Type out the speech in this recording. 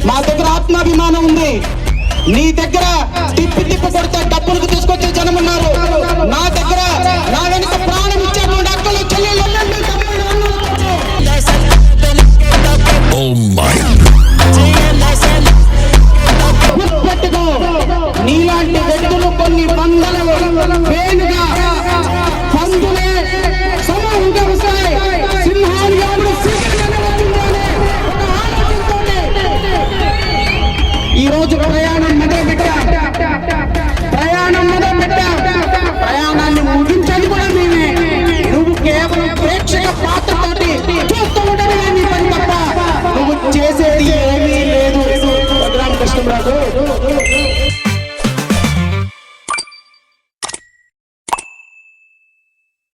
మా దగ్గర ఆత్మాభిమానం ఉంది. నీ దగ్గర తిప్పి కొడితే డబ్బులకు తీసుకొచ్చే జనం ఉన్నారు. నా దగ్గర నా